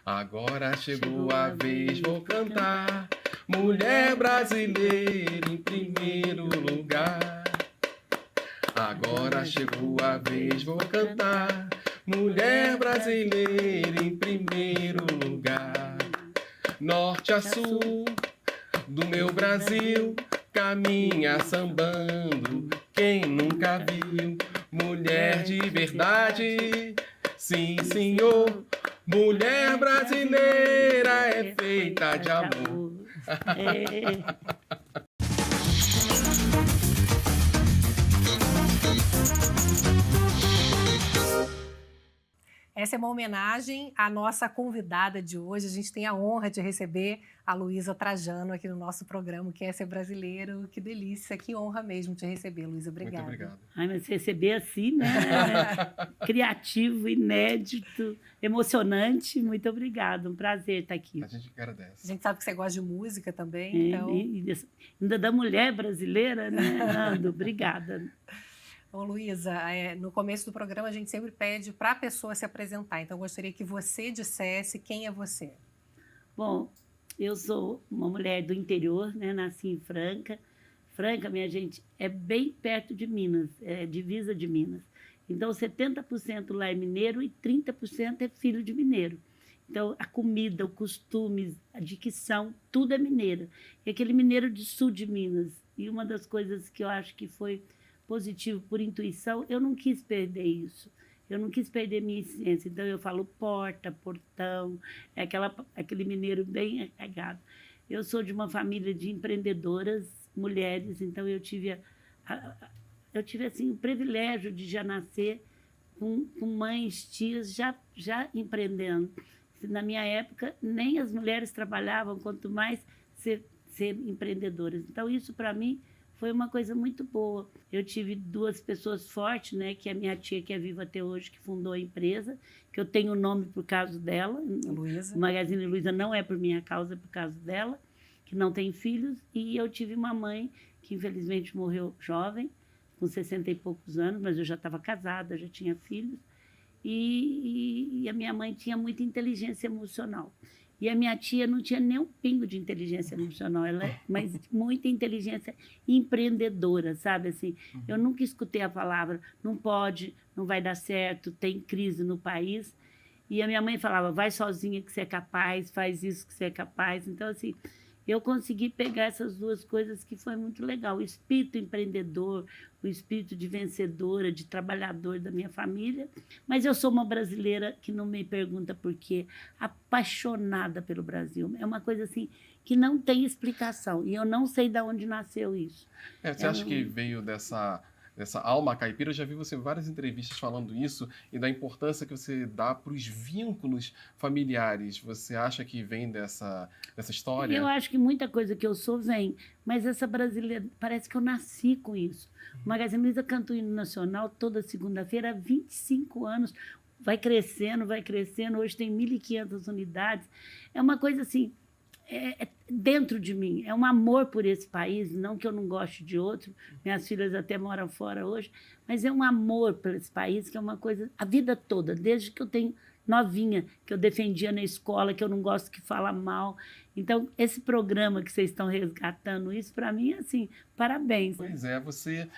Agora chegou a vez, vou cantar. Mulher brasileira em primeiro lugar. Agora chegou a vez, vou cantar. Mulher brasileira em primeiro lugar. Norte a sul do meu Brasil, caminha sambando. Quem nunca viu mulher de verdade? Sim, senhor. Mulher brasileira é feita de amor. Essa é uma homenagem à nossa convidada de hoje. A gente tem a honra de receber a Luísa Trajano aqui no nosso programa, que é Ser Brasileiro. Que delícia, que honra mesmo te receber, Luísa. Obrigada. Muito obrigado. Ai, mas receber assim, né? Criativo, inédito, emocionante. Muito obrigada, um prazer estar aqui. A gente agradece. A gente sabe que você gosta de música também, então... Ainda da mulher brasileira, né, Nando? Obrigada. Bom, Luísa, no começo do programa a gente sempre pede para a pessoa se apresentar, então eu gostaria que você dissesse quem é você. Bom, eu sou uma mulher do interior, né? Nasci em Franca. Franca, minha gente, é bem perto de Minas, é divisa de Minas. Então, 70% lá é mineiro e 30% é filho de mineiro. Então, a comida, o costume, a dicção, tudo é mineira. E aquele mineiro de sul de Minas. E uma das coisas que eu acho que foi positivo por intuição, eu não quis perder isso. Eu não quis perder minha essência. Então, eu falo porta, portão, aquele mineiro bem regado. Eu sou de uma família de empreendedoras, mulheres, então eu tive assim, o privilégio de já nascer com mães, tias, já empreendendo. Na minha época, nem as mulheres trabalhavam, quanto mais ser empreendedoras. Então, isso, para mim, foi uma coisa muito boa. Eu tive duas pessoas fortes, né, que é a minha tia, que é viva até hoje, que fundou a empresa, que eu tenho o nome por causa dela. Luísa. O Magazine Luiza não é por minha causa, é por causa dela, que não tem filhos. E eu tive uma mãe que, infelizmente, morreu jovem, com 60 e poucos anos, mas eu já estava casada, já tinha filhos. E a minha mãe tinha muita inteligência emocional. E a minha tia não tinha nem um pingo de inteligência emocional, mas muita inteligência empreendedora, sabe? Assim, eu nunca escutei a palavra, não pode, não vai dar certo, tem crise no país. E a minha mãe falava, vai sozinha que você é capaz, faz isso que você é capaz. Então, assim, eu consegui pegar essas duas coisas que foi muito legal. O espírito empreendedor, o espírito de vencedora, de trabalhador da minha família. Mas eu sou uma brasileira que não me pergunta por quê, apaixonada pelo Brasil. É uma coisa assim que não tem explicação. E eu não sei de onde nasceu isso. Você acha que veio dessa alma caipira? Eu já vi você em várias entrevistas falando isso e da importância que você dá para os vínculos familiares. Você acha que vem dessa história? Eu acho que muita coisa que eu sou vem, mas essa brasileira, parece que eu nasci com isso. O Magazine Luiza canta o hino nacional toda segunda-feira há 25 anos. Vai crescendo, hoje tem 1.500 unidades. É uma coisa assim, dentro de mim, é um amor por esse país, não que eu não goste de outro, minhas filhas até moram fora hoje, mas é um amor por esse país que é uma coisa, a vida toda, desde que eu tenho novinha, que eu defendia na escola, que eu não gosto que fala mal. Então, esse programa que vocês estão resgatando, isso para mim, assim, parabéns. Pois é, você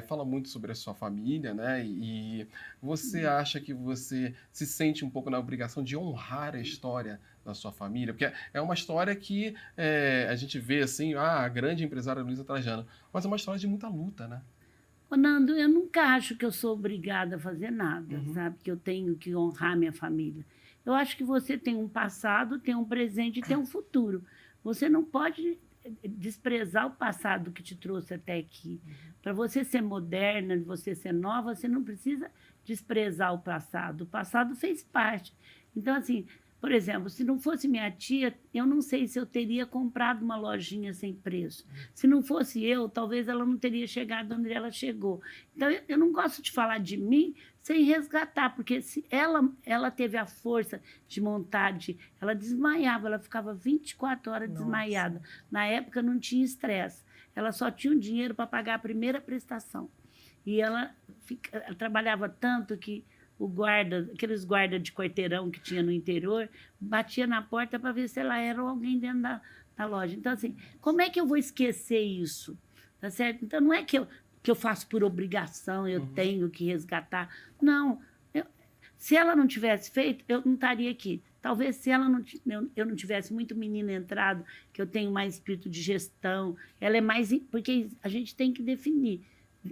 fala muito sobre a sua família, né? E você acha que você se sente um pouco na obrigação de honrar a história da sua família? Porque é uma história que a gente vê assim, a grande empresária Luísa Trajano, mas é uma história de muita luta, né? Ô, Nando, eu nunca acho que eu sou obrigada a fazer nada, sabe? Que eu tenho que honrar minha família. Eu acho que você tem um passado, tem um presente e tem um futuro. Você não pode desprezar o passado que te trouxe até aqui. Para você ser moderna, você ser nova, você não precisa desprezar o passado. O passado fez parte. Então, assim, por exemplo, se não fosse minha tia, eu não sei se eu teria comprado uma lojinha sem preço. Se não fosse eu, talvez ela não teria chegado onde ela chegou. Então, eu não gosto de falar de mim sem resgatar, porque se ela teve a força de montar, ela desmaiava, ela ficava 24 horas desmaiada. Na época não tinha estresse, ela só tinha o dinheiro para pagar a primeira prestação. E ela trabalhava tanto que o guarda, aqueles guardas de quarteirão que tinha no interior, batia na porta para ver se ela era alguém dentro da loja. Então, assim, como é que eu vou esquecer isso? Tá certo? Então, não é que eu faço por obrigação, eu tenho que resgatar. Não. Se ela não tivesse feito, eu não estaria aqui. Talvez se ela eu não tivesse muito menina entrado, que eu tenho mais espírito de gestão, ela é mais... Porque a gente tem que definir,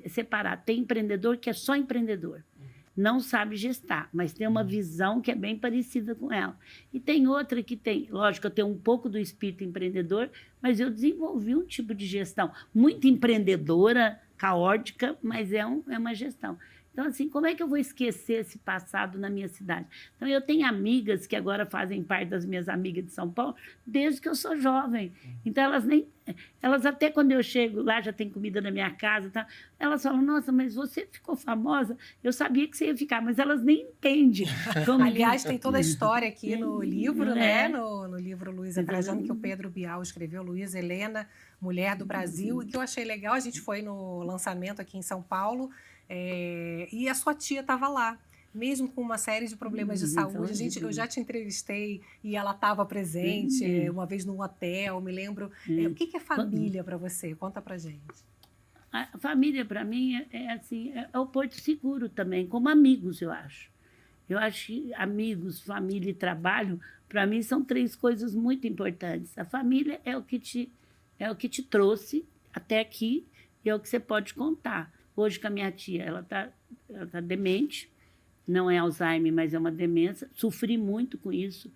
separar. Tem empreendedor que é só empreendedor, não sabe gestar, mas tem uma visão que é bem parecida com ela. E tem outra que tem... Lógico, eu tenho um pouco do espírito empreendedor, mas eu desenvolvi um tipo de gestão muito empreendedora, caótica, mas é uma gestão. Então, assim, como é que eu vou esquecer esse passado na minha cidade? Então, eu tenho amigas que agora fazem parte das minhas amigas de São Paulo desde que eu sou jovem. Então, elas até quando eu chego lá, já tem comida na minha casa, tá? Elas falam, nossa, mas você ficou famosa? Eu sabia que você ia ficar, mas elas nem entendem. Aliás, tem toda a história aqui no livro, né? No livro Luísa Trajano, que o Pedro Bial escreveu, Luísa Helena, Mulher do Brasil, e que eu achei legal, a gente foi no lançamento aqui em São Paulo, e a sua tia estava lá, mesmo com uma série de problemas de saúde. Eu já te entrevistei e ela estava presente uma vez num hotel, me lembro. O que é família para você? Conta pra gente. A família, para mim, é o porto seguro também, como amigos, eu acho. Eu acho que amigos, família e trabalho, para mim, são 3 coisas muito importantes. A família é o que te trouxe até aqui e é o que você pode contar. Hoje, com a minha tia, ela tá demente, não é Alzheimer, mas é uma demência. Sofri muito com isso.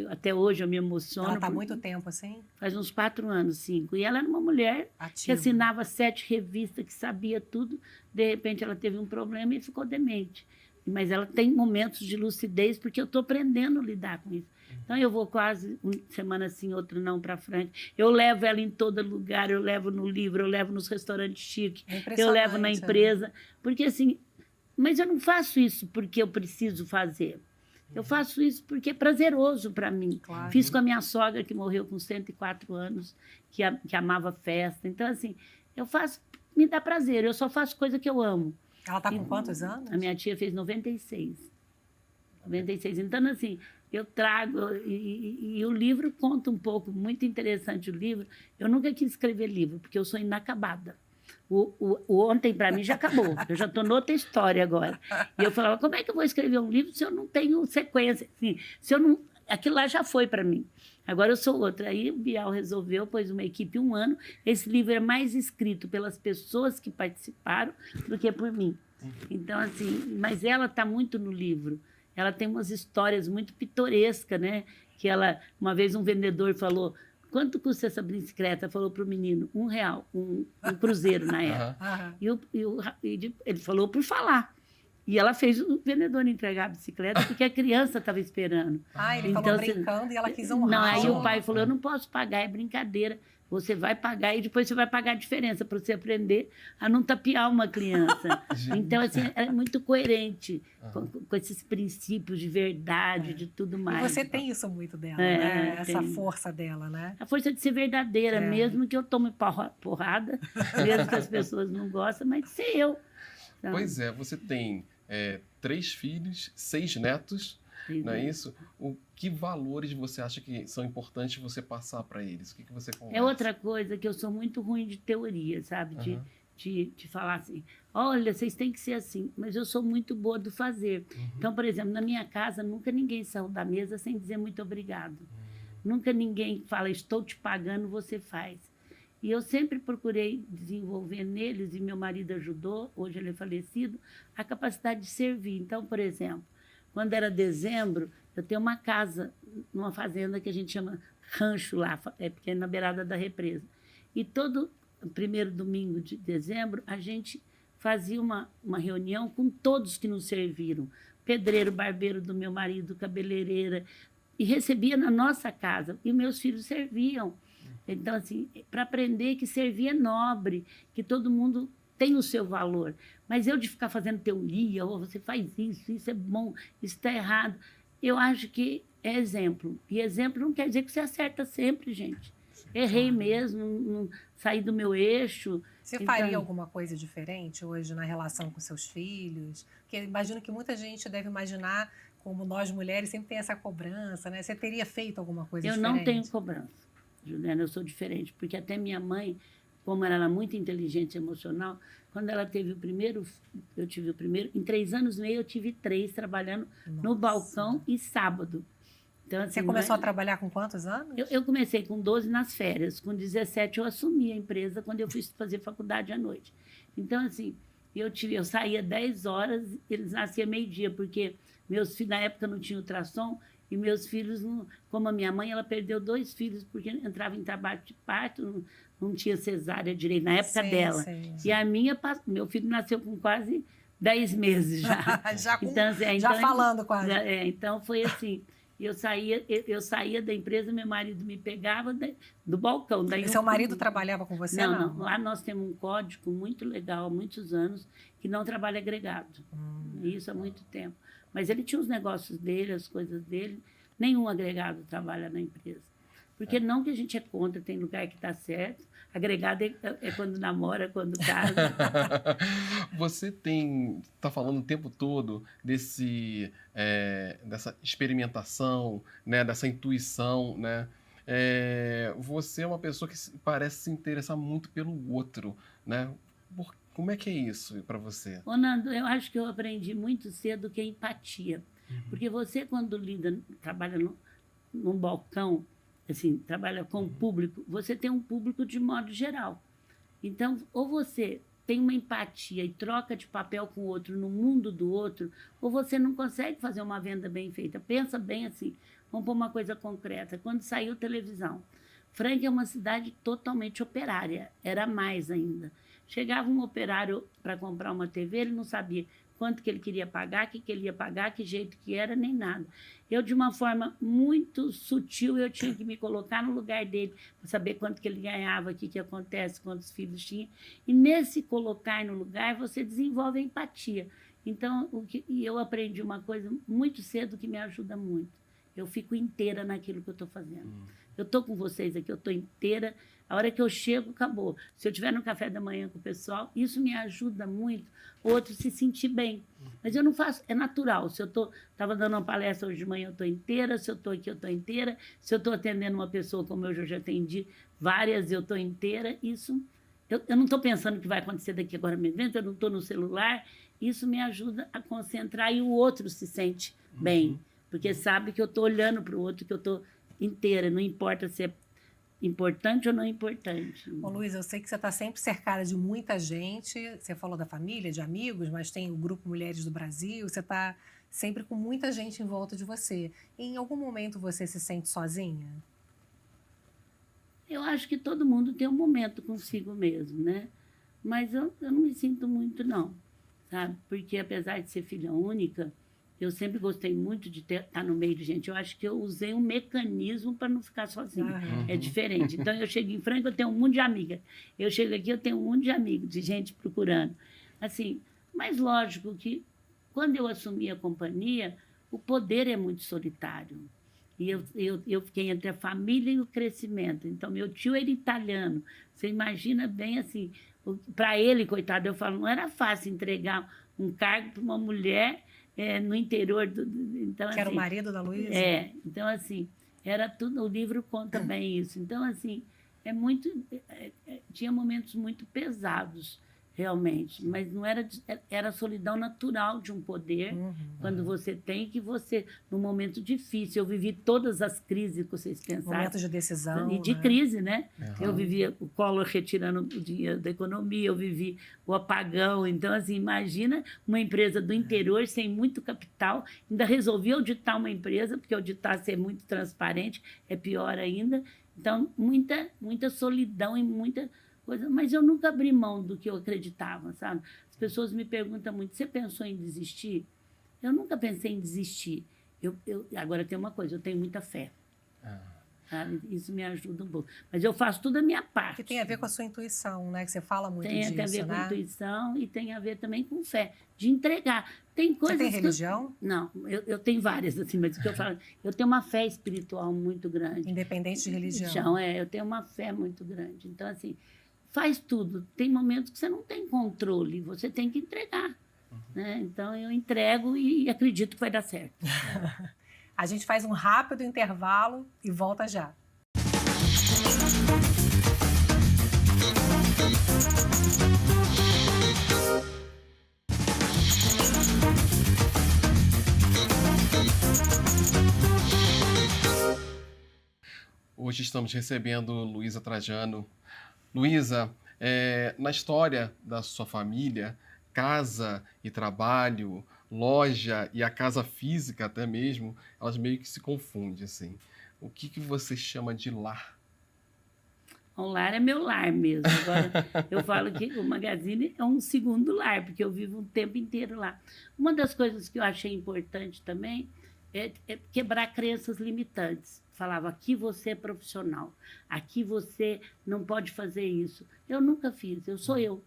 Até hoje eu me emociono. Ela está há muito tempo assim? Faz uns 4 anos, 5. E ela era uma mulher ativa, que assinava 7 revistas, que sabia tudo. De repente, ela teve um problema e ficou demente. Mas ela tem momentos de lucidez, porque eu estou aprendendo a lidar com isso. Então, eu vou quase uma semana sim, outra não para Franca. Eu levo ela em todo lugar, eu levo no livro, eu levo nos restaurantes chiques, eu levo na empresa. Né? Porque assim, mas eu não faço isso porque eu preciso fazer. Eu faço isso porque é prazeroso para mim. Claro. Fiz com a minha sogra, que morreu com 104 anos, que amava festa. Então, assim, eu faço, me dá prazer, eu só faço coisa que eu amo. Ela está com quantos anos? A minha tia fez 96. 96. Então, assim, eu trago... E o livro conta um pouco, muito interessante o livro. Eu nunca quis escrever livro, porque eu sou inacabada. O ontem, para mim, já acabou. Eu já estou noutra história agora. E eu falava, como é que eu vou escrever um livro se eu não tenho sequência? Assim, se eu não... Aquilo lá já foi para mim. Agora eu sou outra. Aí o Bial resolveu, pôs uma equipe 1 ano. Esse livro é mais escrito pelas pessoas que participaram do que por mim. Então, assim, mas ela está muito no livro. Ela tem umas histórias muito pitorescas, né? Que uma vez um vendedor falou, quanto custa essa bicicleta? Falou para o menino, R$1, um cruzeiro na época. E ele falou por falar. E ela fez o vendedor entregar a bicicleta porque a criança estava esperando. Ele então, falou brincando e ela quis honrar. Não, aí o pai falou, eu não posso pagar, é brincadeira. Você vai pagar e depois você vai pagar a diferença para você aprender a não tapear uma criança. Então, assim, ela é muito coerente com esses princípios de verdade, de tudo mais. E você tem isso muito dela, né? Essa força dela, né? A força de ser verdadeira, mesmo que eu tome porrada, mesmo que as pessoas não gostem, mas de ser eu. Então, pois é, você tem 3 filhos, 6 netos, não é isso? Que valores você acha que são importantes você passar para eles? O que você conversa? É outra coisa que eu sou muito ruim de teoria, sabe? De falar assim, olha, vocês têm que ser assim. Mas eu sou muito boa do fazer. Então, por exemplo, na minha casa, nunca ninguém saiu da mesa sem dizer muito obrigado. Nunca ninguém fala, estou te pagando, você faz. E eu sempre procurei desenvolver neles, e meu marido ajudou, hoje ele é falecido, a capacidade de servir. Então, por exemplo, quando era dezembro, eu tenho uma casa numa fazenda que a gente chama rancho lá, porque é na beirada da represa. E todo primeiro domingo de dezembro, a gente fazia uma reunião com todos que nos serviram. Pedreiro, barbeiro do meu marido, cabeleireira, e recebia na nossa casa, e meus filhos serviam. Então, assim, para aprender que servir é nobre, que todo mundo tem o seu valor. Mas eu de ficar fazendo teoria, você faz isso é bom, isso está errado. Eu acho que é exemplo. E exemplo não quer dizer que você acerta sempre, gente. Errei Claro. mesmo, saí do meu eixo. Você Então- faria alguma coisa diferente hoje na relação com seus filhos? Porque eu imagino que muita gente deve imaginar, como nós mulheres sempre tem essa cobrança, né? Você teria feito alguma coisa Eu diferente? não tenho cobrança, Juliana, eu sou diferente, porque até minha mãe, como ela era muito inteligente e emocional, quando ela teve o primeiro, eu tive o primeiro, em 3 anos e meio eu tive 3 trabalhando no Nossa. balcão e sábado. Então, assim, Você começou a trabalhar com quantos anos? eu comecei com 12 nas férias, com 17 eu assumi a empresa quando eu fui fazer faculdade à noite. Então, assim, eu saía 10 horas, eles nasciam meio-dia, porque meus filhos, na época não tinha ultrassom, e meus filhos, como a minha mãe, ela perdeu 2 filhos, porque entrava em trabalho de parto, não tinha cesárea direito, na época Sim, dela. sim. E a minha, meu filho nasceu com quase 10 meses já. já com- Então, assim, já falando quase. Então, foi assim, eu saía da empresa, meu marido me pegava do balcão. Daí E seu marido trabalhava com você? Não, Não, não. Lá nós temos um código muito legal há muitos anos que não trabalha agregado. Isso há muito tempo. Mas ele tinha os negócios dele, as coisas dele. Nenhum agregado trabalha na empresa. Porque não que a gente é contra, tem lugar que está certo. Agregado é quando namora, quando casa. Você está falando o tempo todo dessa experimentação, né, dessa intuição, né? Você é uma pessoa que parece se interessar muito pelo outro, né? Como é que é isso para você? Ô, Nando, eu acho que eu aprendi muito cedo que é empatia. Porque você, quando trabalha num balcão, assim, trabalha com o público, você tem um público de modo geral. Então, ou você tem uma empatia e troca de papel com o outro no mundo do outro, ou você não consegue fazer uma venda bem feita. Pensa bem assim, vamos pôr uma coisa concreta. Quando saiu televisão, Franca é uma cidade totalmente operária, era mais ainda. Chegava um operário para comprar uma TV, ele não sabia quanto que ele queria pagar, o que ele ia pagar, que jeito que era, nem nada. Eu, de uma forma muito sutil, eu tinha que me colocar no lugar dele para saber quanto que ele ganhava, o que acontece, quantos filhos tinha. E nesse colocar no lugar, você desenvolve a empatia. Então, eu aprendi uma coisa muito cedo que me ajuda muito. Eu fico inteira naquilo que eu estou fazendo. Eu estou com vocês aqui, eu estou inteira. A hora que eu chego, acabou. Se eu estiver no café da manhã com o pessoal, isso me ajuda muito o outro se sentir bem. Mas eu não faço, é natural. Se eu estava dando uma palestra hoje de manhã, eu estou inteira. Se eu estou aqui, eu estou inteira. Se eu estou atendendo uma pessoa como eu já atendi várias, eu estou inteira. Isso, eu não estou pensando o que vai acontecer daqui agora mesmo, eu não estou no celular. Isso me ajuda a concentrar e o outro se sente bem. Porque sabe que eu estou olhando para o outro, que eu estou inteira, não importa se é importante ou não importante. Ô, Luiz, eu sei que você está sempre cercada de muita gente. Você falou da família, de amigos, mas tem o Grupo Mulheres do Brasil. Você está sempre com muita gente em volta de você. Em algum momento você se sente sozinha? Eu acho que todo mundo tem um momento consigo mesmo, né? Mas eu não me sinto muito, não, sabe? Porque apesar de ser filha única, eu sempre gostei muito de estar no meio de gente. Eu acho que eu usei um mecanismo para não ficar sozinha. É diferente. Então, eu chego em Franca, eu tenho um monte de amiga. Eu chego aqui, eu tenho um monte de amigos, de gente procurando. Assim, mas lógico que quando eu assumi a companhia, o poder é muito solitário. E eu fiquei entre a família e o crescimento. Então, meu tio era italiano. Você imagina bem assim, para ele, coitado, eu falo, não era fácil entregar um cargo para uma mulher no interior então, Que era o assim, marido da Luísa? Então, assim, era tudo, o livro conta bem isso. Então, assim, tinha momentos muito pesados, realmente, mas não era a solidão natural de um poder, quando você tem que você, num momento difícil, eu vivi todas as crises que vocês pensaram. Momentos de decisão. E de crise, né? Eu vivi o Collor retirando o dinheiro da economia, eu vivi o apagão. Então, assim, imagina uma empresa do interior sem muito capital, ainda resolvi auditar uma empresa, porque auditar ser muito transparente é pior ainda. Então, muita solidão e muita coisa. Mas eu nunca abri mão do que eu acreditava, sabe? As pessoas me perguntam muito, você pensou em desistir? Eu nunca pensei em desistir. Agora tem uma coisa, eu tenho muita fé. sabe? Isso me ajuda um pouco. Mas eu faço tudo a minha parte. Que tem a ver com a sua intuição, né? Que você fala muito Tem disso, a ver com né? intuição e tem a ver também com fé, de entregar. Tem coisas Você tem que religião? Não, eu tenho várias, assim, mas o que eu falo, eu tenho uma fé espiritual muito grande. Independente de religião. Então, eu tenho uma fé muito grande. Então, assim, faz tudo. Tem momentos que você não tem controle, você tem que entregar. Né? Então, eu entrego e acredito que vai dar certo. A gente faz um rápido intervalo e volta já. Hoje estamos recebendo Luísa Trajano. Luísa, na história da sua família, casa e trabalho, loja e a casa física até mesmo, elas meio que se confundem, assim. O que você chama de lar? O lar é meu lar mesmo. Agora, eu falo que o Magazine é um segundo lar, porque eu vivo o tempo inteiro lá. Uma das coisas que eu achei importante também é quebrar crenças limitantes. Falava, aqui você é profissional, aqui você não pode fazer isso. Eu nunca fiz, eu sou eu.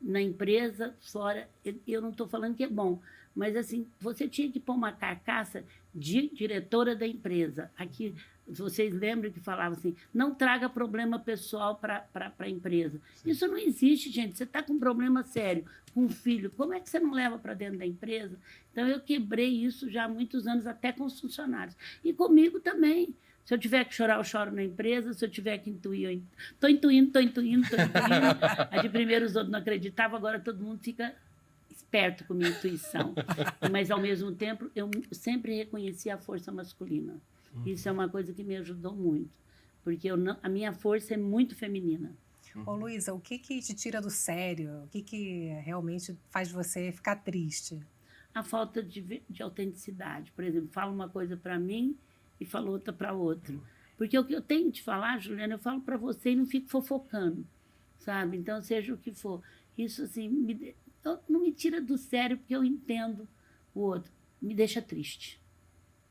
Na empresa, fora, eu não estou falando que é bom, mas assim, você tinha que pôr uma carcaça de diretora da empresa. Aqui, vocês lembram que falava assim, não traga problema pessoal para a empresa. Sim. Isso não existe, gente. Você está com um problema sério, com um filho, como é que você não leva para dentro da empresa? Então, eu quebrei isso já há muitos anos, até com os funcionários. E comigo também. Se eu tiver que chorar, eu choro na empresa. Se eu tiver que intuir, eu estou intuindo. Aí de primeiro os outros não acreditavam, agora todo mundo fica esperto com minha intuição. Mas, ao mesmo tempo, eu sempre reconheci a força masculina. Isso é uma coisa que me ajudou muito, porque a minha força é muito feminina. Ô, Luísa, o que te tira do sério? O que realmente faz você ficar triste? A falta de autenticidade. Por exemplo, fala uma coisa para mim e fala outra para outro. Porque o que eu tenho de falar, Juliana, eu falo para você e não fico fofocando, sabe? Então, seja o que for. Isso, assim, não me tira do sério, porque eu entendo o outro. Me deixa triste.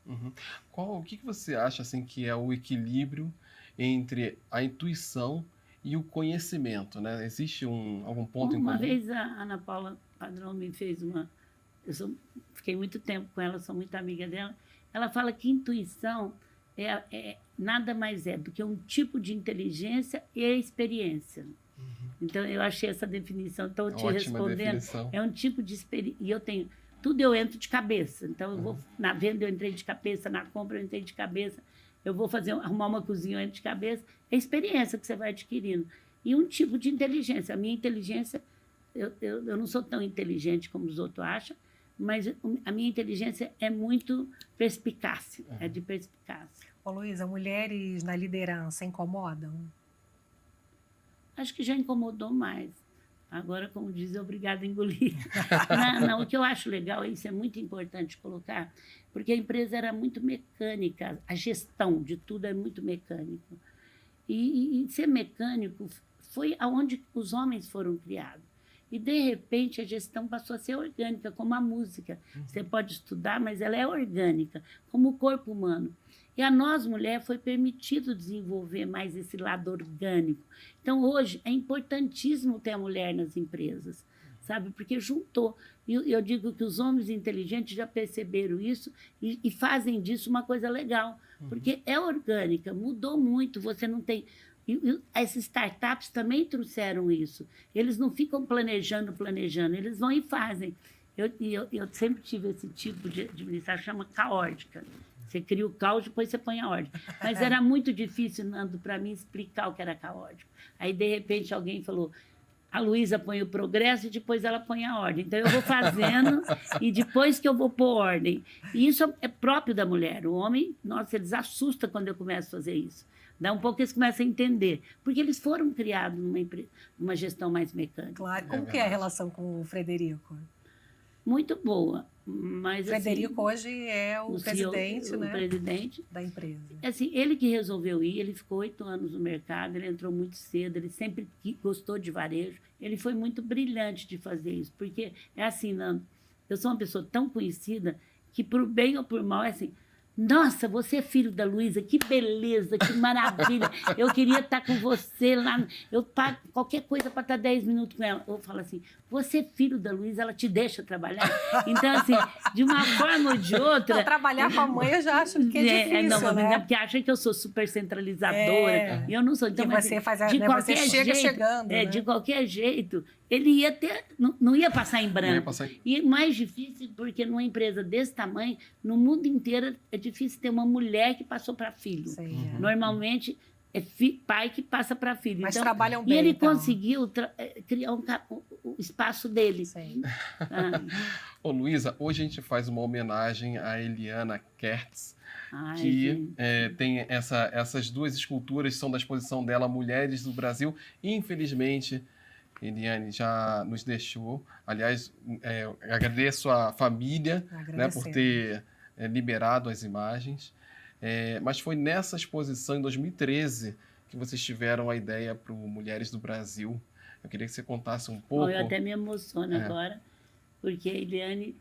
Uhum. O que você acha assim, que é o equilíbrio entre a intuição e o conhecimento, né? Existe algum ponto em comum? Uma vez a Ana Paula Padrão me fez uma... fiquei muito tempo com ela, sou muito amiga dela. Ela fala que intuição nada mais é do que um tipo de inteligência e experiência. Então, eu achei essa definição, então, te respondendo, definição. É um tipo de experiência. E eu tenho... Tudo eu entro de cabeça. Então, eu vou na venda, eu entrei de cabeça, na compra, eu entrei de cabeça. Eu vou arrumar uma cozinha, eu entro de cabeça. É a experiência que você vai adquirindo. E um tipo de inteligência. A minha inteligência, eu não sou tão inteligente como os outros acham, mas a minha inteligência é muito perspicácia, é de perspicácia. Ô, Luísa, mulheres na liderança incomodam? Acho que já incomodou mais. Agora, como diz, é obrigada a engolir. Não, o que eu acho legal, isso é muito importante colocar, porque a empresa era muito mecânica, a gestão de tudo é muito mecânico. E ser mecânico foi aonde os homens foram criados. E, de repente, a gestão passou a ser orgânica, como a música. Você pode estudar, mas ela é orgânica, como o corpo humano. E a nós, mulher, foi permitido desenvolver mais esse lado orgânico. Então, hoje, é importantíssimo ter a mulher nas empresas, sabe? Porque juntou. E eu digo que os homens inteligentes já perceberam isso e fazem disso uma coisa legal. Porque é orgânica, mudou muito, você não tem... E essas startups também trouxeram isso. Eles não ficam planejando, eles vão e fazem. Eu sempre tive esse tipo de administração, chama caótica. Você cria o caos, depois você põe a ordem. Mas era muito difícil, Nando, para mim explicar o que era caótico. Aí, de repente, alguém falou, a Luísa põe o progresso e depois ela põe a ordem. Então, eu vou fazendo e depois que eu vou pôr ordem. E isso é próprio da mulher. O homem, nossa, eles assustam quando eu começo a fazer isso. Dá um pouco, eles começam a entender. Porque eles foram criados numa gestão mais mecânica. Claro. Como que é a relação com o Frederico? Muito boa. Mas, Frederico assim, hoje é o presidente, CEO, né, o presidente da empresa. Assim, ele que resolveu ir, ele ficou 8 anos no mercado, ele entrou muito cedo, ele sempre gostou de varejo. Ele foi muito brilhante de fazer isso, porque é assim, Nando, eu sou uma pessoa tão conhecida que, por bem ou por mal, é assim, Nossa, você é filho da Luísa, que beleza, que maravilha. Eu queria estar com você lá. Eu pago qualquer coisa para estar 10 minutos com ela. Eu falo assim, você é filho da Luísa, ela te deixa trabalhar. Então, assim, de uma forma ou de outra... Não, trabalhar com a mãe eu já acho que é difícil, não, né? porque acham que eu sou super centralizadora. E eu não sou. Então, e você faz de né, qualquer você chega jeito, chegando. Né? De qualquer jeito, ele ia ter... Não ia passar em branco. E mais difícil, porque numa empresa desse tamanho, no mundo inteiro, é difícil ter uma mulher que passou para filho. Sim, Normalmente, é pai que passa para filho. Mas então, trabalham bem, E ele então. conseguiu criar o espaço dele. Sim. Ô, Luísa, hoje a gente faz uma homenagem a Eliana Kertz, Ai, que tem essas duas esculturas, são da exposição dela, Mulheres do Brasil. Infelizmente, Eliane já nos deixou. Aliás, agradeço à família, né, por ter liberado as imagens. Mas foi nessa exposição, em 2013, que vocês tiveram a ideia para o Mulheres do Brasil. Eu queria que você contasse um pouco. Eu até me emociono agora, porque a Eliane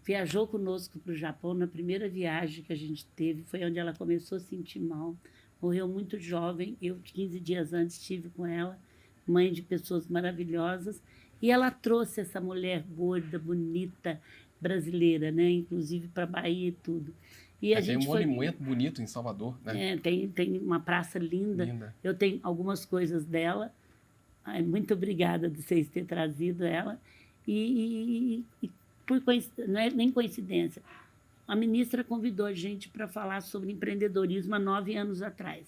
viajou conosco para o Japão na primeira viagem que a gente teve, foi onde ela começou a sentir mal. Morreu muito jovem, eu 15 dias antes estive com ela, mãe de pessoas maravilhosas, e ela trouxe essa mulher gorda, bonita, brasileira, né? Inclusive para a Bahia e tudo. E a gente tem um monumento bonito em Salvador, né? Tem uma praça linda. Eu tenho algumas coisas dela. Muito obrigada de vocês terem trazido ela. E por não é nem coincidência, a ministra convidou a gente para falar sobre empreendedorismo há 9 anos atrás.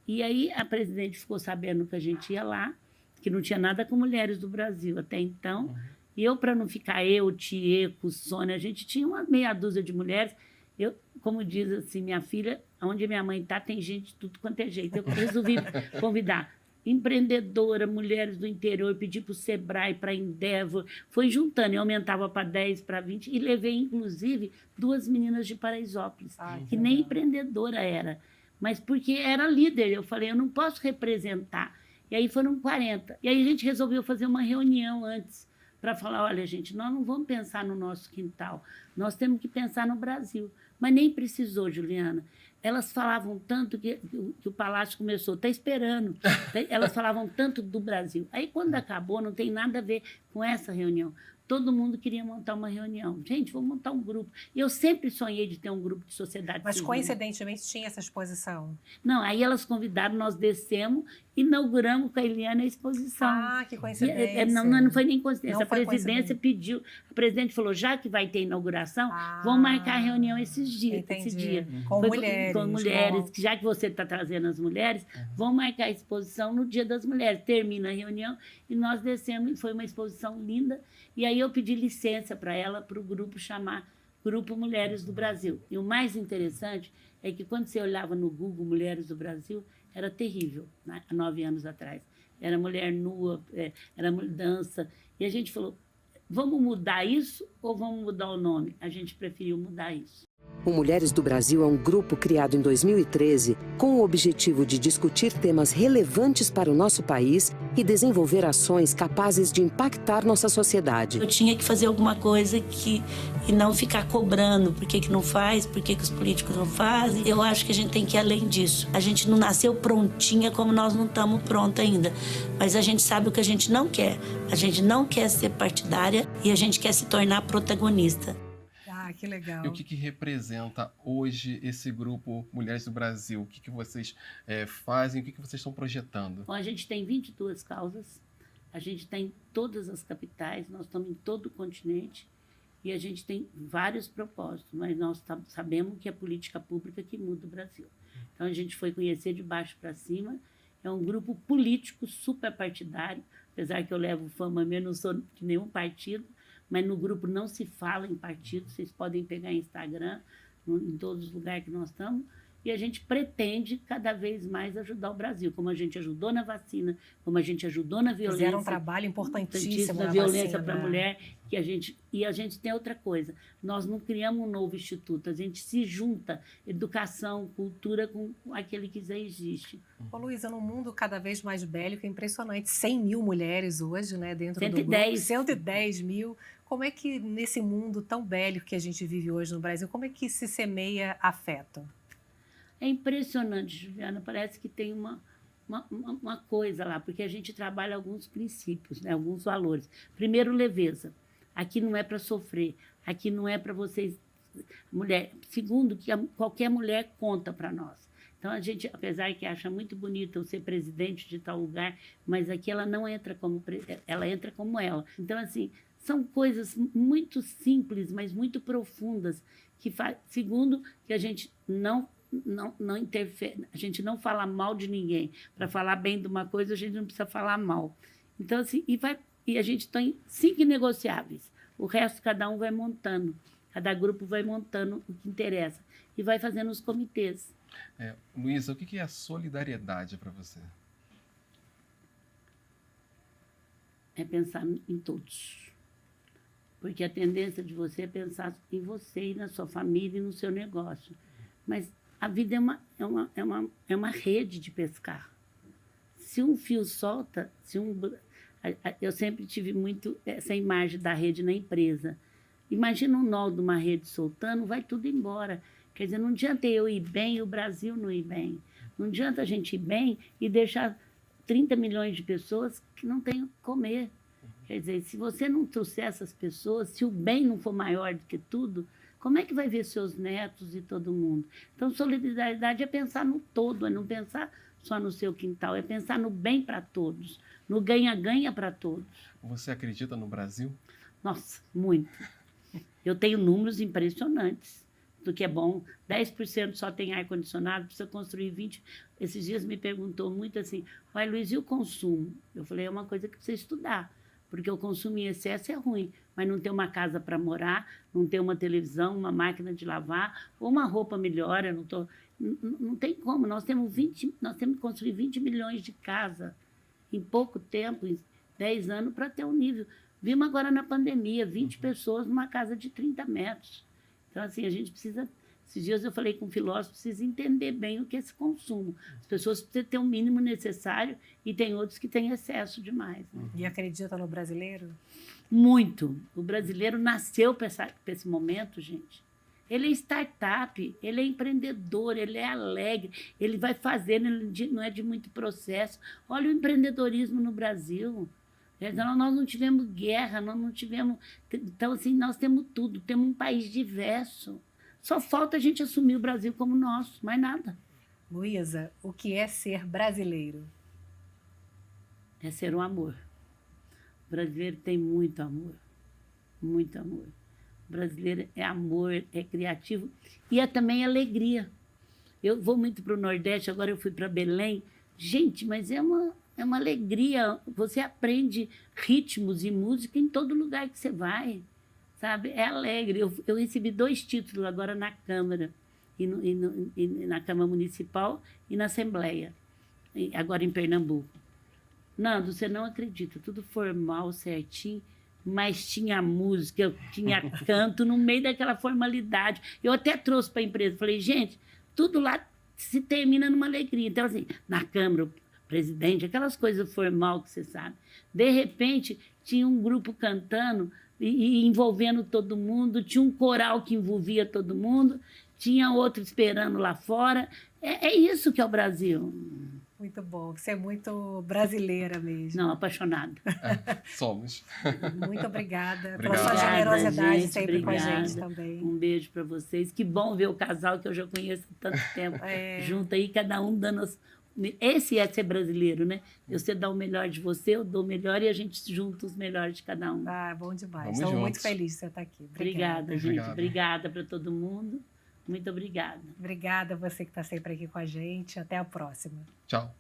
E aí a presidente ficou sabendo que a gente ia lá, que não tinha nada com Mulheres do Brasil até então. E eu, para não ficar Tieco, Sônia, a gente tinha uma meia dúzia de mulheres. Eu, como diz assim, minha filha, onde minha mãe está, tem gente de tudo quanto é jeito. Eu resolvi convidar empreendedora, mulheres do interior, pedi para o Sebrae, para a Endeavor, foi juntando, eu aumentava para 10, para 20, e levei, inclusive, 2 meninas de Paraisópolis, que nem empreendedora era, mas porque era líder. Eu falei, eu não posso representar. E aí foram 40. E aí a gente resolveu fazer uma reunião antes, para falar, olha, gente, nós não vamos pensar no nosso quintal, nós temos que pensar no Brasil. Mas nem precisou, Juliana. Elas falavam tanto que o Palácio começou, está esperando. Elas falavam tanto do Brasil. Aí, quando acabou, não tem nada a ver com essa reunião. Todo mundo queria montar uma reunião. Gente, vamos montar um grupo. E eu sempre sonhei de ter um grupo de sociedade Mas, civil. coincidentemente, tinha essa exposição. Não, aí elas convidaram, nós descemos, inauguramos com a Eliana a exposição. Ah, que coincidência. Não foi nem coincidência. Não a presidência pediu, a presidente falou, já que vai ter inauguração, vamos marcar a reunião esses dias. Entendi. Esse dia. Com mulheres. Com mulheres, que já que você está trazendo as mulheres, vamos marcar a exposição no Dia das Mulheres. Termina a reunião e nós descemos, foi uma exposição linda. E aí eu pedi licença para ela, para o grupo chamar Grupo Mulheres do Brasil. E o mais interessante é que quando você olhava no Google Mulheres do Brasil, era terrível, né? Há 9 anos atrás. Era mulher nua, era dança. E a gente falou, vamos mudar isso ou vamos mudar o nome? A gente preferiu mudar isso. O Mulheres do Brasil é um grupo criado em 2013 com o objetivo de discutir temas relevantes para o nosso país e desenvolver ações capazes de impactar nossa sociedade. Eu tinha que fazer alguma coisa e não ficar cobrando por que não faz, por que os políticos não fazem. Eu acho que a gente tem que ir além disso. A gente não nasceu prontinha como nós não estamos pronta ainda. Mas a gente sabe o que a gente não quer. A gente não quer ser partidária e a gente quer se tornar protagonista. Que legal. E o que representa hoje esse grupo Mulheres do Brasil? O que vocês fazem? O que vocês estão projetando? Bom, a gente tem 22 causas, a gente está em todas as capitais, nós estamos em todo o continente e a gente tem vários propósitos, mas nós sabemos que é a política pública que muda o Brasil. Então, a gente foi conhecer de baixo para cima, é um grupo político super partidário, apesar que eu levo fama mesmo, não sou de nenhum partido, mas no grupo não se fala em partido, vocês podem pegar Instagram, em todos os lugares que nós estamos, e a gente pretende cada vez mais ajudar o Brasil, como a gente ajudou na vacina, como a gente ajudou na violência. Fizeram um trabalho importantíssimo na na violência vacina. para a mulher, e a gente tem outra coisa, nós não criamos um novo instituto, a gente se junta, educação, cultura, com aquele que já existe. Ô, Luísa, num mundo cada vez mais bélico, é impressionante, 100 mil mulheres hoje, né, dentro 110. do grupo, 110 mil. Como é que nesse mundo tão bélico que a gente vive hoje no Brasil, como é que se semeia afeto? É impressionante, Juliana, parece que tem uma coisa lá, porque a gente trabalha alguns princípios, né, alguns valores. Primeiro, leveza. Aqui não é para sofrer, aqui não é para vocês, mulher. Segundo, que qualquer mulher conta para nós. Então, a gente, apesar que acha muito bonito eu ser presidente de tal lugar, mas aqui ela não entra como, ela entra como ela. Então, assim, são coisas muito simples, mas muito profundas, que segundo, que a gente não interfere, a gente não fala mal de ninguém. Para falar bem de uma coisa, a gente não precisa falar mal. Então, assim, e a gente tem 5 negociáveis. O resto, cada um vai montando. Cada grupo vai montando o que interessa. E vai fazendo os comitês. Luísa, o que é a solidariedade para você? É pensar em todos. Porque a tendência de você é pensar em você e na sua família e no seu negócio. Mas a vida é uma rede de pescar. Se um fio solta, eu sempre tive muito essa imagem da rede na empresa. Imagina um nó de uma rede soltando, vai tudo embora. Quer dizer, não adianta eu ir bem e o Brasil não ir bem. Não adianta a gente ir bem e deixar 30 milhões de pessoas que não têm o que comer. Quer dizer, se você não trouxer essas pessoas, se o bem não for maior do que tudo, como é que vai ver seus netos e todo mundo? Então, solidariedade é pensar no todo, é não pensar só no seu quintal, é pensar no bem para todos, no ganha-ganha para todos. Você acredita no Brasil? Nossa, muito. Eu tenho números impressionantes do que é bom. 10% só tem ar-condicionado, precisa construir 20%. Esses dias me perguntou muito assim, vai, Luiz, e o consumo? Eu falei, é uma coisa que precisa estudar, porque o consumo em excesso é ruim, mas não ter uma casa para morar, não ter uma televisão, uma máquina de lavar, ou uma roupa melhor, não tem como. Nós temos que construir 20 milhões de casas em pouco tempo, em 10 anos, para ter um nível. Vimos agora na pandemia, 20 pessoas numa casa de 30 metros. Então, assim, a gente precisa... Esses dias eu falei com um filósofo, precisa entender bem o que é esse consumo. As pessoas precisam ter o mínimo necessário e tem outros que têm excesso demais. Né? E acredita no brasileiro? Muito. O brasileiro nasceu para esse momento, gente. Ele é startup, ele é empreendedor, ele é alegre, ele vai fazer, não é de muito processo. Olha o empreendedorismo no Brasil. Nós não tivemos guerra, nós não tivemos... Então, assim, nós temos tudo, temos um país diverso. Só falta a gente assumir o Brasil como nosso, mais nada. Luísa, o que é ser brasileiro? É ser um amor. O brasileiro tem muito amor, muito amor. O brasileiro é amor, é criativo e é também alegria. Eu vou muito para o Nordeste, agora eu fui para Belém. Gente, mas é uma alegria. Você aprende ritmos e música em todo lugar que você vai. Sabe? É alegre. Eu recebi 2 títulos agora na Câmara, na Câmara Municipal e na Assembleia, agora em Pernambuco. Nando, você não acredita, tudo formal, certinho, mas tinha música, tinha canto no meio daquela formalidade. Eu até trouxe para a empresa, falei, gente, tudo lá se termina numa alegria. Então, assim, na Câmara, o presidente, aquelas coisas formal que você sabe. De repente, tinha um grupo cantando e envolvendo todo mundo, tinha um coral que envolvia todo mundo, tinha outro esperando lá fora. É isso que é o Brasil. Muito bom, você é muito brasileira mesmo. Não, apaixonada. Somos. Muito obrigada pela Obrigado. sua generosidade Gente, sempre com a obrigada. gente também. Um beijo para vocês. Que bom ver o casal que eu já conheço há tanto tempo. Junto aí, cada um dando Esse é ser brasileiro, né? Você dá o melhor de você, eu dou o melhor e a gente junta os melhores de cada um. Ah, bom demais. Vamos Estamos muito juntos. felizes de você estar aqui. Obrigada, gente. Obrigado. Obrigada para todo mundo. Muito obrigada. Obrigada a você que está sempre aqui com a gente. Até a próxima. Tchau.